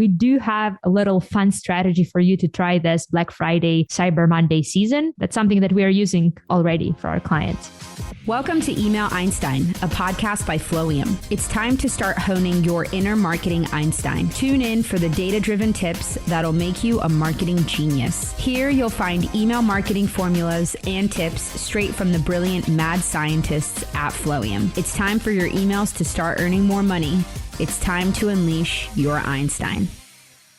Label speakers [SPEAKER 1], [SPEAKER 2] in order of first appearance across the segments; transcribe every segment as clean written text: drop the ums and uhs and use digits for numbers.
[SPEAKER 1] we do have a little fun strategy for you to try this Black Friday, Cyber Monday season. That's something that we are using already for our clients.
[SPEAKER 2] Welcome to Email Einstein, a podcast by Flowium. It's time to start honing your inner marketing Einstein. Tune in for the data-driven tips that'll make you a marketing genius. Here you'll find email marketing formulas and tips straight from the brilliant mad scientists at Flowium. It's time for your emails to start earning more money. It's time to unleash your Einstein.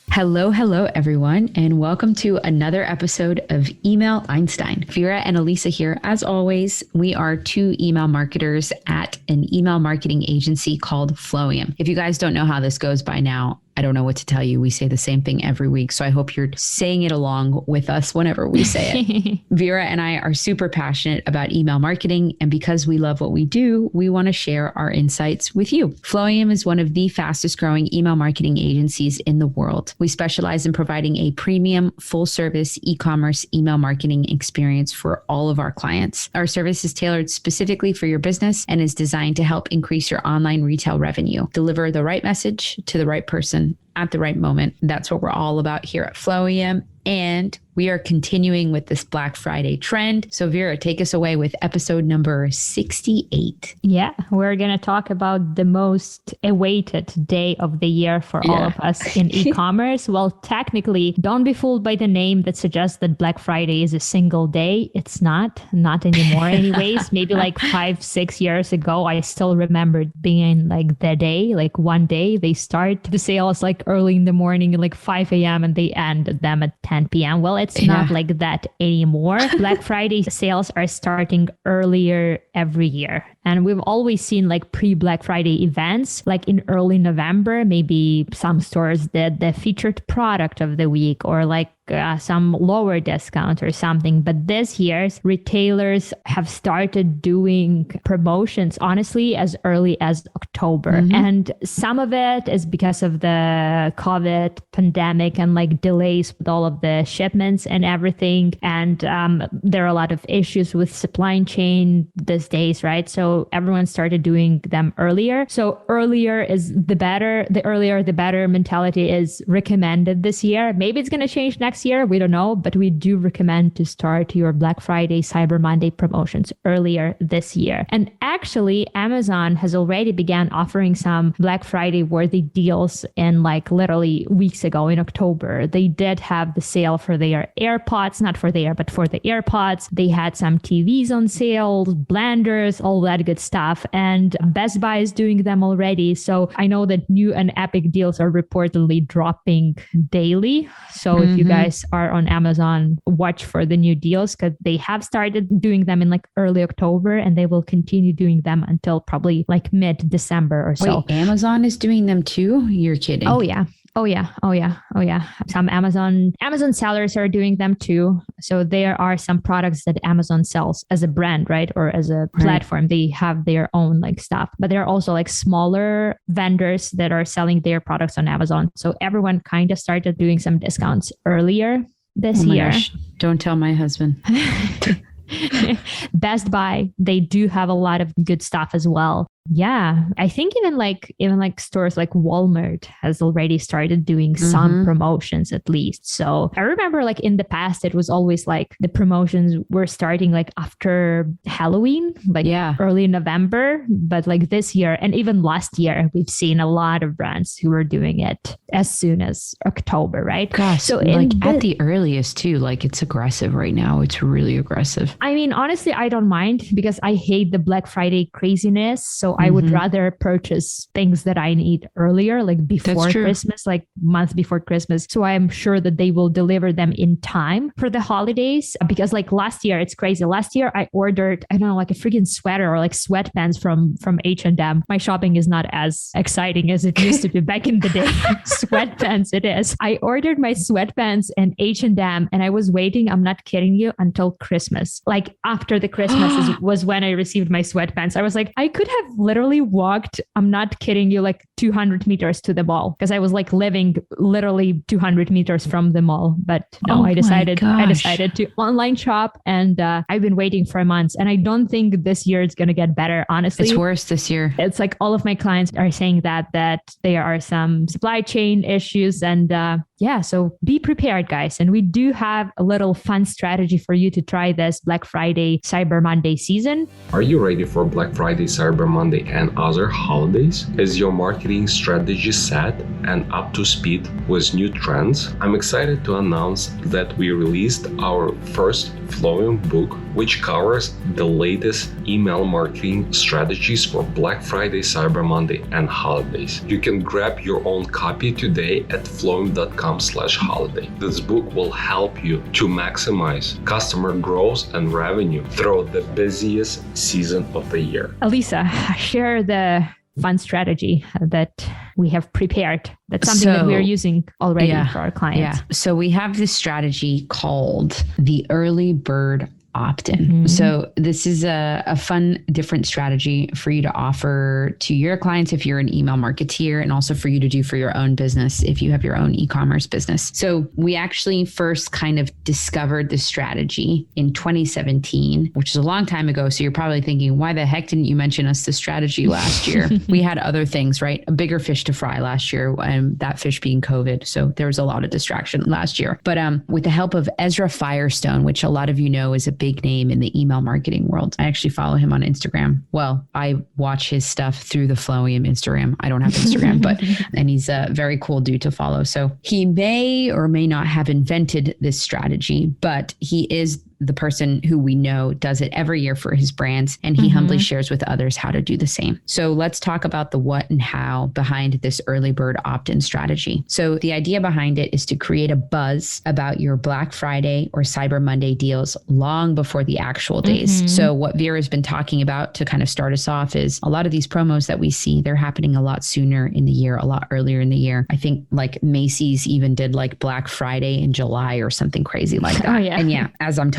[SPEAKER 3] Hello, everyone, and welcome to another episode of Email Einstein. Vera and Elisa here. As always, we are two email marketers at an email marketing agency called Flowium. If you guys don't know how this goes by now, I don't know what to tell you. We say the same thing every week, so I hope you're saying it along with us whenever we say it. Vera and I are super passionate about email marketing, and because we love what we do, we want to share our insights with you. Flowium is one of the fastest growing email marketing agencies in the world. We specialize in providing a premium, full-service e-commerce email marketing experience for all of our clients. Our service is tailored specifically for your business and is designed to help increase your online retail revenue. Deliver the right message to the right person at the right moment. That's what we're all about here at Flowium. And we are continuing with this Black Friday trend. So Vera, take us away with episode number 68.
[SPEAKER 1] Yeah, we're going to talk about the most awaited day of the year for all of us in e-commerce. Well, technically, don't be fooled by the name that suggests that Black Friday is a single day. It's not anymore anyways. Maybe like 5-6 years ago, I still remember being like the day, like one day they start the sales like early in the morning, like 5 a.m. and they end them at 10 p.m. Well, it's not like that anymore. Black Friday sales are starting earlier every year. And we've always seen like pre-Black Friday events, like in early November, maybe some stores did the featured product of the week or like some lower discount or something. But this year, retailers have started doing promotions, honestly, as early as October. Mm-hmm. And some of it is because of the COVID pandemic and like delays with all of the shipments and everything. And there are a lot of issues with supply chain these days, right? So everyone started doing them earlier. So earlier is the better. The earlier, the better mentality is recommended this year. Maybe it's going to change next year. We don't know, but we do recommend to start your Black Friday, Cyber Monday promotions earlier this year. And actually, Amazon has already began offering some Black Friday worthy deals in like literally weeks ago in October. They did have the sale for their AirPods, not for their, but for the AirPods. They had some TVs on sale, blenders, all that good stuff. And Best Buy is doing them already. So I know that new and epic deals are reportedly dropping daily. So if you guys are on Amazon, watch for the new deals because they have started doing them in like early October and they will continue doing them until probably like mid-December or so.
[SPEAKER 3] Wait, Amazon is doing them too? You're kidding.
[SPEAKER 1] Oh yeah. Some Amazon sellers are doing them too. So there are some products that Amazon sells as a brand, right? Or as a platform. Right. They have their own like stuff, but there are also like smaller vendors that are selling their products on Amazon. So everyone kind of started doing some discounts earlier this year.
[SPEAKER 3] Gosh. Don't tell my husband.
[SPEAKER 1] Best Buy, they do have a lot of good stuff as well. Yeah, I think even like stores like Walmart has already started doing some promotions at least. So I remember like in the past, it was always like the promotions were starting like after Halloween, like early November. But like this year and even last year, we've seen a lot of brands who were doing it as soon as October, right?
[SPEAKER 3] Gosh, so like at the earliest too, like it's aggressive right now. It's really aggressive.
[SPEAKER 1] I mean, honestly, I don't mind because I hate the Black Friday craziness. So I would rather purchase things that I need earlier, like before Christmas, like month before Christmas. So I'm sure that they will deliver them in time for the holidays. Because like last year, it's crazy. Last year, I ordered, I don't know, like a freaking sweater or like sweatpants from H&M. My shopping is not as exciting as it used to be back in the day. Sweatpants, it is. I ordered my sweatpants in H&M and I was waiting, I'm not kidding you, until Christmas. Like after the Christmas was when I received my sweatpants. I was like, I could have literally walked, I'm not kidding you, like 200 meters to the mall because I was like living literally 200 meters from the mall. But no, I decided to online shop, and I've been waiting for months. And I don't think this year it's going to get better, honestly.
[SPEAKER 3] It's worse this year.
[SPEAKER 1] It's like all of my clients are saying that there are some supply chain issues, and so be prepared, guys. And we do have a little fun strategy for you to try this Black Friday, Cyber Monday season.
[SPEAKER 4] Are you ready for Black Friday, Cyber Monday, and other holidays? Is your marketing strategy set and up to speed with new trends? I'm excited to announce that we released our first Flowium book, which covers the latest email marketing strategies for Black Friday, Cyber Monday, and holidays. You can grab your own copy today at flowium.com/holiday. This book will help you to maximize customer growth and revenue throughout the busiest season of the year.
[SPEAKER 1] Alisa, share the fun strategy that we have prepared. That's something that we are using already for our clients.
[SPEAKER 3] Yeah. So we have this strategy called the early bird OptIn. So this is a fun, different strategy for you to offer to your clients if you're an email marketeer, and also for you to do for your own business if you have your own e-commerce business. So we actually first kind of discovered this strategy in 2017, which is a long time ago. So you're probably thinking, why the heck didn't you mention us this strategy last year? We had other things, right? A bigger fish to fry last year, and that fish being COVID. So there was a lot of distraction last year. But with the help of Ezra Firestone, which a lot of you know is a big name in the email marketing world. I actually follow him on Instagram. Well, I watch his stuff through the Flowium Instagram. I don't have Instagram, and he's a very cool dude to follow. So he may or may not have invented this strategy, but he is the person who we know does it every year for his brands, and he humbly shares with others how to do the same. So let's talk about the what and how behind this early bird opt-in strategy. So the idea behind it is to create a buzz about your Black Friday or Cyber Monday deals long before the actual days. So what Vera's been talking about to kind of start us off is a lot of these promos that we see, they're happening a lot sooner in the year, a lot earlier in the year. I think like Macy's even did like Black Friday in July or something crazy like that. And as I'm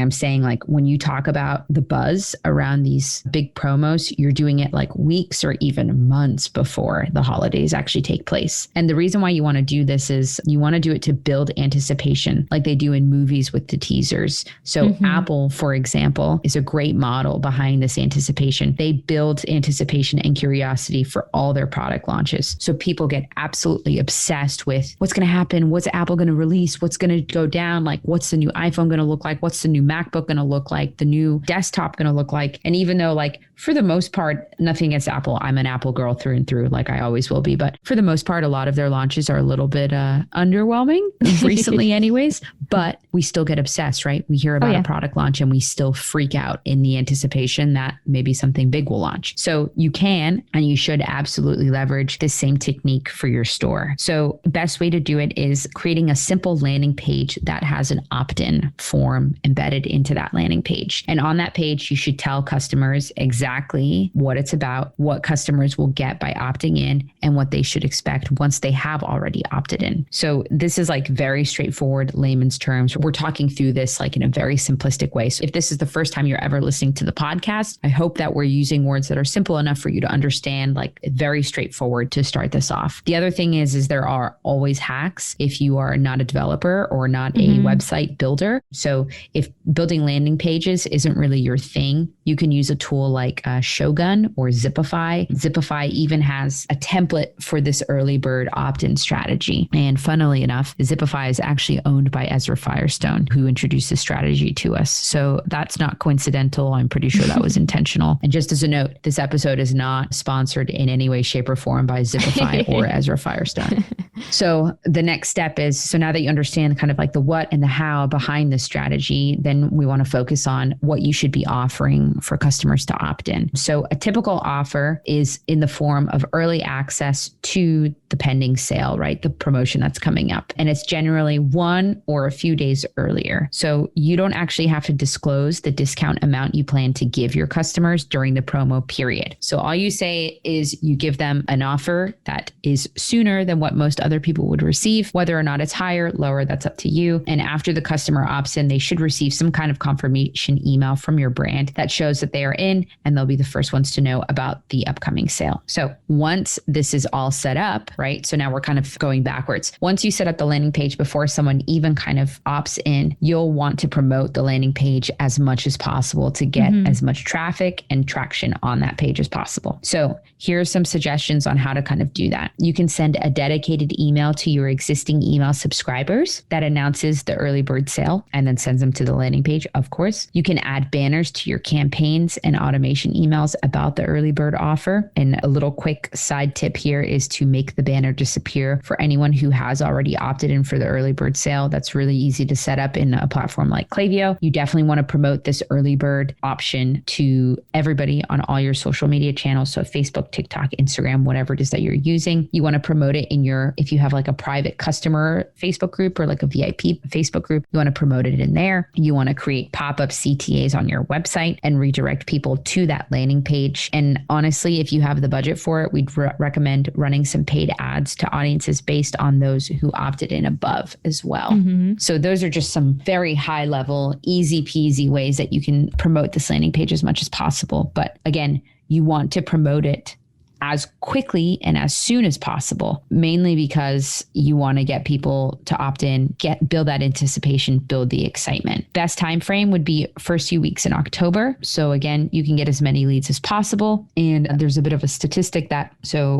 [SPEAKER 3] saying like when you talk about the buzz around these big promos, you're doing it like weeks or even months before the holidays actually take place. And the reason why you want to do this is you want to do it to build anticipation like they do in movies with the teasers. So Apple, for example, is a great model behind this anticipation. They build anticipation and curiosity for all their product launches. So people get absolutely obsessed with what's going to happen, what's Apple going to release, what's going to go down, like what's the new iPhone going to look like, what's the new MacBook going to look like, the new desktop going to look like. And even though like for the most part, nothing against Apple, I'm an Apple girl through and through, like I always will be. But for the most part, a lot of their launches are a little bit underwhelming recently anyways, but we still get obsessed, right? We hear about a product launch and we still freak out in the anticipation that maybe something big will launch. So you can, and you should absolutely leverage this same technique for your store. So best way to do it is creating a simple landing page that has an opt-in form embedded into that landing page. And on that page, you should tell customers exactly what it's about, what customers will get by opting in, and what they should expect once they have already opted in. So this is like very straightforward layman's terms. We're talking through this like in a very simplistic way. So if this is the first time you're ever listening to the podcast, I hope that we're using words that are simple enough for you to understand, like very straightforward to start this off. The other thing is there are always hacks if you are not a developer or not a website builder. So if building landing pages isn't really your thing, you can use a tool like Shogun or Zipify. Zipify even has a template for this early bird opt-in strategy. And funnily enough, Zipify is actually owned by Ezra Firestone, who introduced this strategy to us. So that's not coincidental. I'm pretty sure that was intentional. And just as a note, this episode is not sponsored in any way, shape, or form by Zipify or Ezra Firestone. So the next step is, so now that you understand kind of like the what and the how behind this strategy, then we want to focus on what you should be offering for customers to opt in. So a typical offer is in the form of early access to the pending sale, right? The promotion that's coming up. And it's generally one or a few days earlier. So you don't actually have to disclose the discount amount you plan to give your customers during the promo period. So all you say is you give them an offer that is sooner than what most other people would receive. Whether or not it's higher, lower, that's up to you. And after the customer opts in, they should receive some kind of confirmation email from your brand that shows shows that they are in, and they'll be the first ones to know about the upcoming sale. So once this is all set up, right? So now we're kind of going backwards. Once you set up the landing page before someone even kind of opts in, you'll want to promote the landing page as much as possible to get as much traffic and traction on that page as possible. So here's some suggestions on how to kind of do that. You can send a dedicated email to your existing email subscribers that announces the early bird sale and then sends them to the landing page, of course. You can add banners to your campaigns and automation emails about the early bird offer. And a little quick side tip here is to make the banner disappear for anyone who has already opted in for the early bird sale. That's really easy to set up in a platform like Klaviyo. You definitely want to promote this early bird option to everybody on all your social media channels. So Facebook, TikTok, Instagram, whatever it is that you're using. You want to promote it in your, if you have like a private customer Facebook group or like a VIP Facebook group, you want to promote it in there. You want to create pop-up CTAs on your website and redirect people to that landing page. And honestly, if you have the budget for it, we'd recommend running some paid ads to audiences based on those who opted in above as well. So those are just some very high level, easy peasy ways that you can promote this landing page as much as possible. But again, you want to promote it as quickly and as soon as possible, mainly because you want to get people to opt in, build that anticipation, build the excitement. Best time frame would be first few weeks in October. So again, you can get as many leads as possible. And there's a bit of a statistic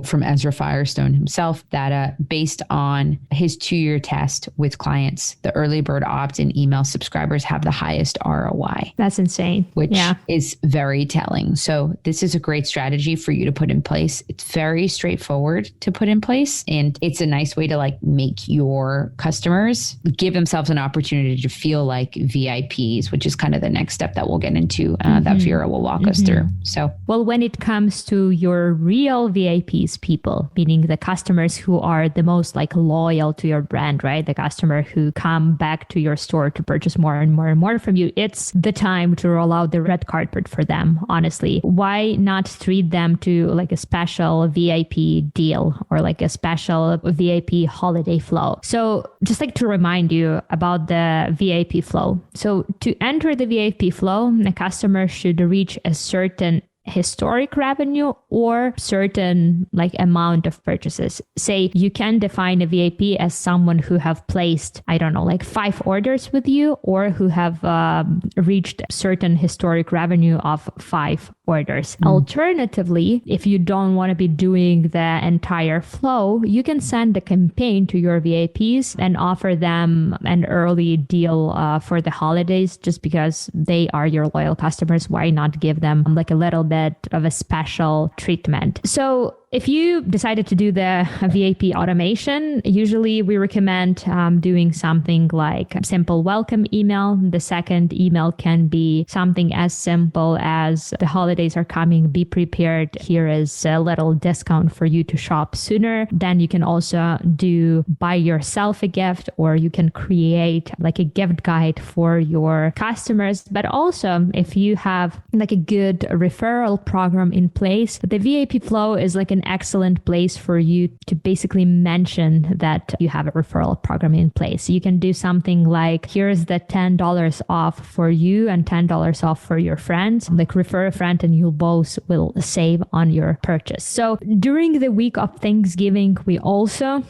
[SPEAKER 3] from Ezra Firestone himself, that based on his 2-year test with clients, the early bird opt-in email subscribers have the highest ROI.
[SPEAKER 1] That's insane.
[SPEAKER 3] Which is very telling. So this is a great strategy for you to put in place. It's very straightforward to put in place. And it's a nice way to like make your customers give themselves an opportunity to feel like VIPs, which is kind of the next step that we'll get into that Vera will walk us through. So,
[SPEAKER 1] well, when it comes to your real VIPs people, meaning the customers who are the most like loyal to your brand, right? The customer who come back to your store to purchase more and more and more from you, it's the time to roll out the red carpet for them, honestly. Why not treat them to like a special VIP deal or like a special VIP holiday flow? So just like to remind you about the VIP flow. So to enter the VIP flow, the customer should reach a certain historic revenue or certain like amount of purchases. Say you can define a VIP as someone who have placed, I don't know, like 5 orders with you, or who have reached certain historic revenue of 5 orders. Alternatively, if you don't want to be doing the entire flow, you can send a campaign to your VIPs and offer them an early deal for the holidays, just because they are your loyal customers. Why not give them like a little bit of a special treatment? So if you decided to do the VIP automation, usually we recommend doing something like a simple welcome email. The second email can be something as simple as the holidays are coming, be prepared. Here is a little discount for you to shop sooner. Then you can also do buy yourself a gift, or you can create like a gift guide for your customers. But also if you have like a good referral program in place, the VIP flow is like an excellent place for you to basically mention that you have a referral program in place. You can do something like, here's the $10 off for you and $10 off for your friends. Like refer a friend and you both will save on your purchase. So during the week of Thanksgiving, we also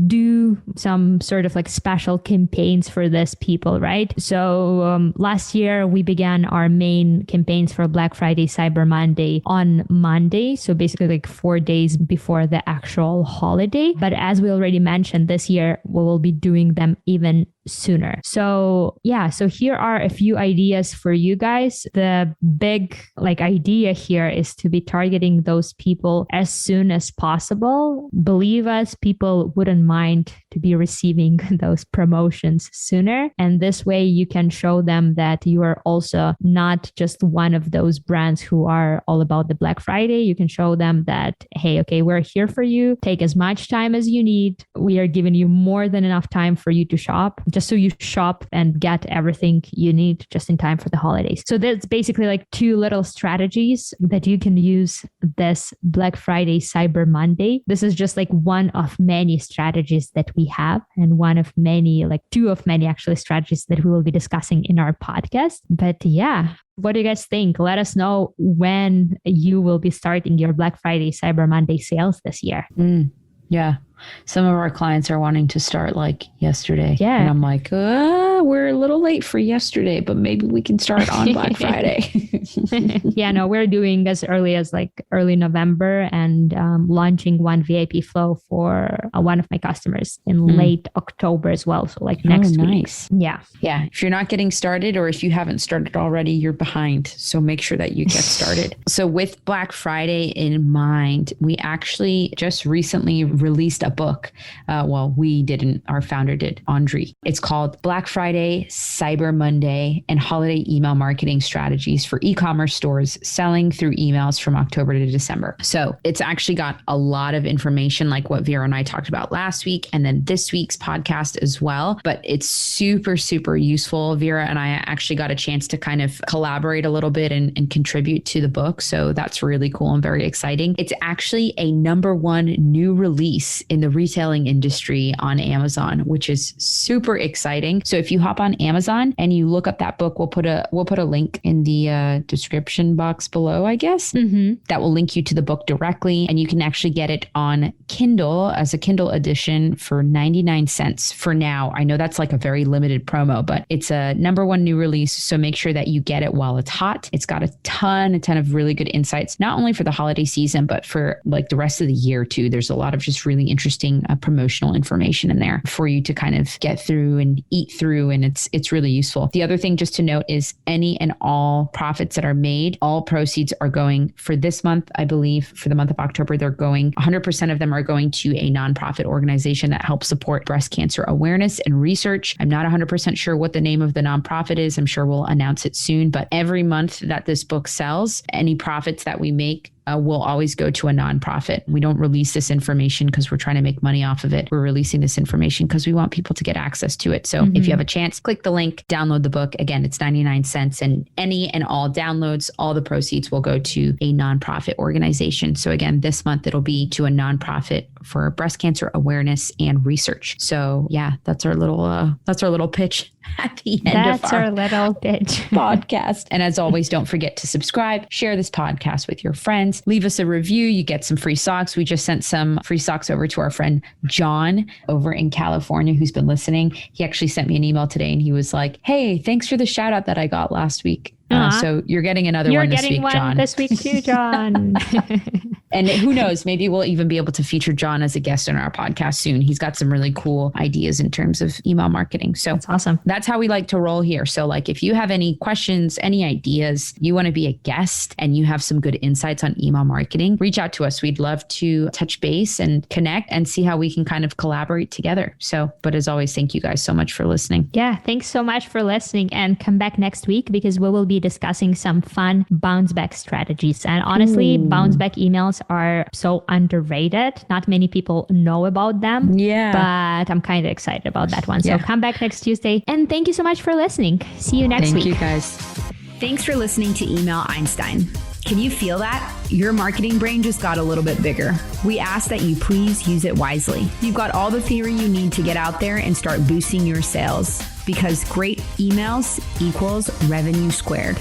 [SPEAKER 1] do some sort of like special campaigns for these people, right? So last year we began our main campaigns for Black Friday, Cyber Monday on Monday. So basically like 4 days before the actual holiday. But as we already mentioned, this year we will be doing them even sooner. So here are a few ideas for you guys. The big idea here is to be targeting those people as soon as possible. Believe us, people wouldn't mind to be receiving those promotions sooner. And this way you can show them that you are also not just one of those brands who are all about the Black Friday. You can show them that, hey, okay, we're here for you. Take as much time as you need. We are giving you more than enough time for you to shop. just so you shop and get everything you need just in time for the holidays. So that's basically like 2 little strategies that you can use this Black Friday, Cyber Monday. This is just like one of many strategies that we have, and one of many, like 2 of many actually strategies that we will be discussing in our podcast. But yeah, what do you guys think? Let us know when you will be starting your Black Friday, Cyber Monday sales this year.
[SPEAKER 3] Yeah. Some of our clients are wanting to start like yesterday.
[SPEAKER 1] Yeah.
[SPEAKER 3] And I'm like, we're a little late for yesterday, but maybe we can start on Black Friday.
[SPEAKER 1] Yeah, no, we're doing as early as like early November, and launching one VIP flow for one of my customers in late October as well. So like next week.
[SPEAKER 3] Nice.
[SPEAKER 1] Yeah.
[SPEAKER 3] Yeah. If you're not getting started, or if you haven't started already, you're behind. So make sure that you get started. So with Black Friday in mind, we actually just recently released a book. Well, we didn't, our founder did, Andre. It's called Black Friday, Cyber Monday, and Holiday Email Marketing Strategies for E-commerce Stores Selling Through Emails from October to December. So it's actually got a lot of information like what Vera and I talked about last week, and then this week's podcast as well. But it's super, super useful. Vera and I actually got a chance to kind of collaborate a little bit and contribute to the book. So that's really cool and very exciting. It's actually a #1 new release in the retailing industry on Amazon, which is super exciting. So if you hop on Amazon and you look up that book, we'll put a link in the description box below, I guess. That will link you to the book directly, and you can actually get it on Kindle as a Kindle edition for 99 cents for now. I know that's like a very limited promo, but it's a #1 new release. So make sure that you get it while it's hot. It's got a ton of really good insights, not only for the holiday season, but for like the rest of the year too. There's a lot of just really interesting promotional information in there for you to kind of get through and eat through. And it's really useful. The other thing just to note is any and all profits that are made, all proceeds are going for this month. I believe for the month of October, 100% of them are going to a nonprofit organization that helps support breast cancer awareness and research. I'm not 100% sure what the name of the nonprofit is. I'm sure we'll announce it soon, but every month that this book sells, any profits that we make will always go to a nonprofit. We don't release this information because we're trying to make money off of it. We're releasing this information because we want people to get access to it. So if you have a chance, click the link, download the book. Again, it's 99 cents, and any and all downloads, all the proceeds will go to a nonprofit organization. So again, this month it'll be to a nonprofit for breast cancer awareness and research. So yeah, that's our little pitch at the end of our
[SPEAKER 1] little pitch
[SPEAKER 3] podcast. And as always, don't forget to subscribe, share this podcast with your friends, leave us a review. You get some free socks. We just sent some free socks over to our friend John over in California who's been listening. He actually sent me an email today and he was like, "Hey, thanks for the shout out that I got last week." So you're getting another one this week, John. You're getting one
[SPEAKER 1] this week too, John.
[SPEAKER 3] And who knows, maybe we'll even be able to feature John as a guest on our podcast soon. He's got some really cool ideas in terms of email marketing. So
[SPEAKER 1] that's awesome.
[SPEAKER 3] That's how we like to roll here. So like if you have any questions, any ideas, you want to be a guest and you have some good insights on email marketing, reach out to us. We'd love to touch base and connect and see how we can kind of collaborate together. So, but as always, thank you guys so much for listening.
[SPEAKER 1] Yeah, thanks so much for listening, and come back next week because we will be discussing some fun bounce back strategies. And honestly, bounce back emails are so underrated. Not many people know about them.
[SPEAKER 3] Yeah.
[SPEAKER 1] But I'm kind of excited about that one. So come back next Tuesday. And thank you so much for listening. See you next week.
[SPEAKER 3] Thank you guys.
[SPEAKER 2] Thanks for listening to Email Einstein. Can you feel that? Your marketing brain just got a little bit bigger. We ask that you please use it wisely. You've got all the theory you need to get out there and start boosting your sales, because great emails equals revenue squared.